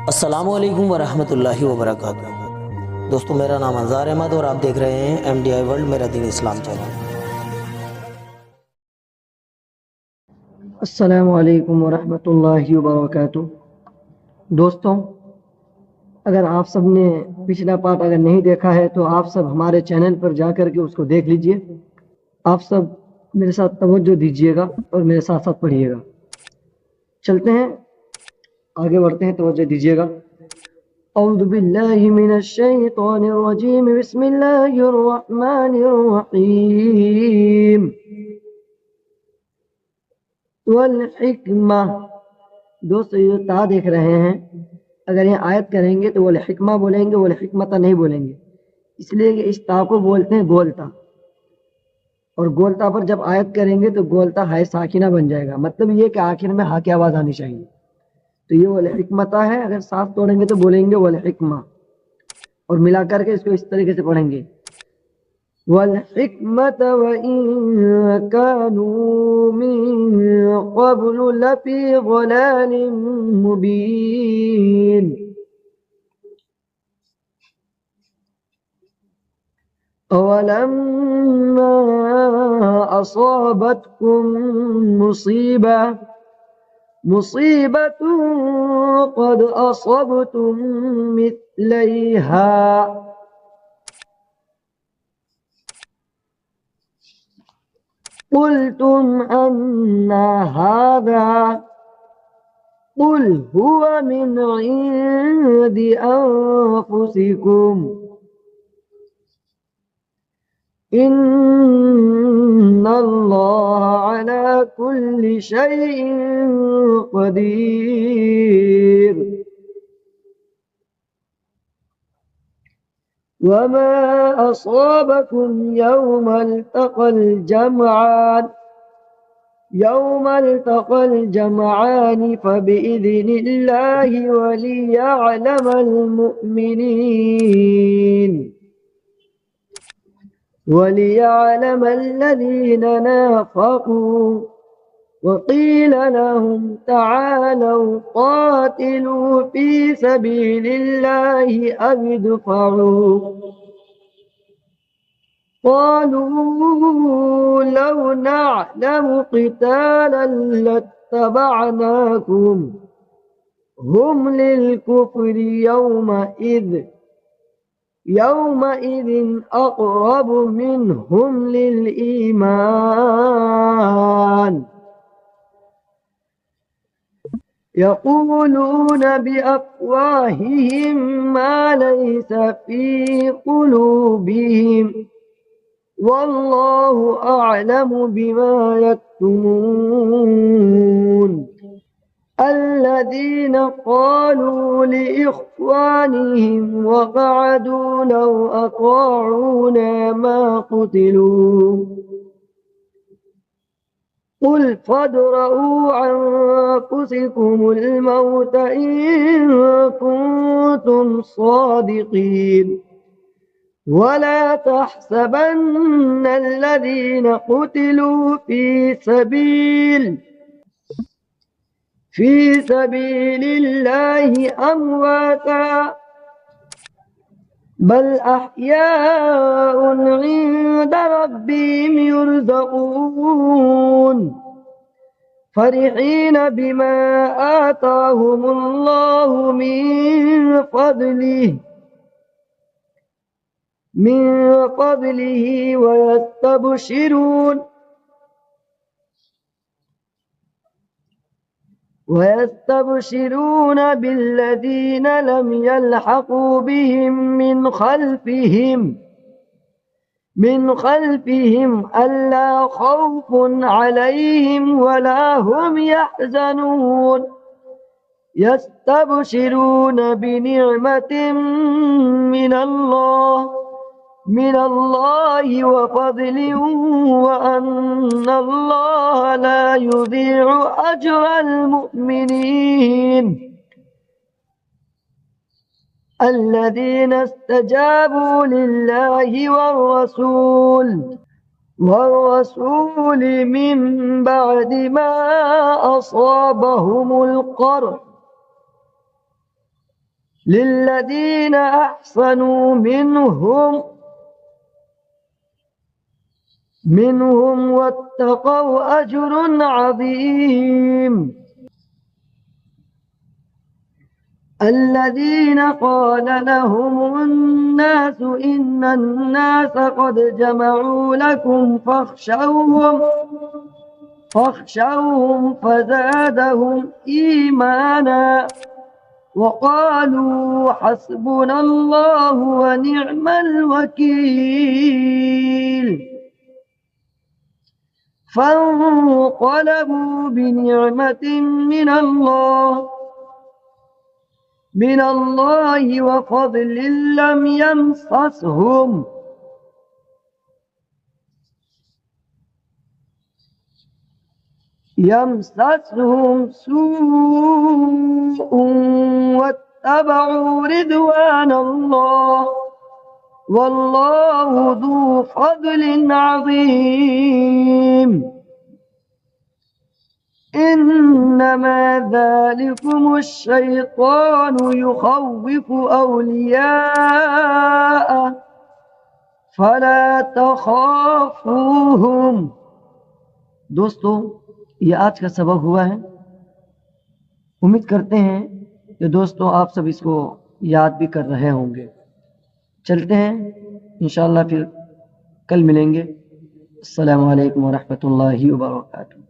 अस्सलामुअलैकुम वरहमतुल्लाहि वबरकातुहू। दोस्तों, मेरा नाम अंजार अहमद और आप देख रहे हैं MDI वर्ल्ड मेरा दीन इस्लाम चैनल। अस्सलामु अलैकुम वरहमतुल्लाहि वबरकातुहू। दोस्तों, अगर आप सब ने पिछला पार्ट अगर नहीं देखा है तो आप सब हमारे चैनल पर जा कर के उसको देख लीजिए। आप सब मेरे साथ तवज्जो दीजिएगा और मेरे साथ साथ पढ़िएगा। चलते हैं, आगे बढ़ते हैं, तवज्जो दीजिएगा। औज़ु बिल्लाहि मिनश शैतानिर रजीम, बिस्मिल्लाहिर रहमानिर रहीम। वल हिकमा, दोस्तों ये ता देख रहे हैं, अगर ये आयत करेंगे तो वल हिकमा बोलेंगे, वल हिकमता नहीं बोलेंगे, इसलिए कि इस ता को बोलते हैं गोलता। और गोलता पर जब आयत करेंगे तो गोलता हाय साकिना बन जाएगा। मतलब ये कि आखिर में हा की आवाज आनी चाहिए। तो ये वल हिकमता है, अगर साथ तोड़ेंगे तो बोलेंगे वल हिकमा, और मिला करके इसको इस तरीके से पढ़ेंगे, वल हिकमत व इन कानू मिन क़ब्लु लफ़ी ज़लालिम मुबीन। अवलम्मा असाबतकुम मुसीबतुन क़द असबतुम मिस्लैहा क़ुल्तुम अन्ना हाज़ा क़ुल हुवा मिन इंदि अनफुसिकुम इन्नल्लाह अला कुल्लि शैइन क़दीर। वमा असाबकुम यौमल तक़ल जमआन फबिइज़्निल्लाहि वलियअलमल मुअ्मिनीन وليعلم الذين نافقوا وقيل لهم تعالوا قاتلوا في سبيل الله أو ادفعوا قالوا لو نعلم قتالا لاتبعناكم هم للكفر يومئذ أقرب منهم للإيمان يقولون بأفواههم ما ليس في قلوبهم والله أعلم بما يكتمون الذين قالوا لإخوانهم وقعدوا لو أطاعونا ما قتلوا قل فادرءوا عن أنفسكم الموت إن كنتم صادقين ولا تحسبن الذين قتلوا في سبيل الله أمواتا بل أحياء عند ربهم يرزقون فرحين بما آتاهم الله من فضله ويستبشرون بالذين لم يلحقوا بهم من خلفهم ألا خوف عليهم ولا هم يحزنون يستبشرون بنعمة من الله وفضل وأن الله لا يضيع أجر المؤمنين الذين استجابوا لله والرسول من بعد ما أصابهم القرح लिल्लज़ीना अहसनू मिनहुम वत्तक़ौ अज्रुन अज़ीम। الذين قال لهم الناس إن الناس قد جمعوا لكم فاخشوهم فزادهم إيمانا وقالوا حسبنا الله ونعم الوكيل فانقلبوا بنعمة من الله وفضل لم يمسسهم سوء واتبعوا رضوان الله والله ذو فضل عظيم إنما ذلكم الشيطان يخوف أولياءه فلا تخافوهم। दोस्तों, ये आज का सबक हुआ है। उम्मीद करते हैं कि दोस्तों आप सब इसको याद भी कर रहे होंगे। चलते हैं, इंशाअल्लाह फिर कल मिलेंगे। अस्सलामु अलैकुम व रहमतुल्लाहि व बरकातुहू।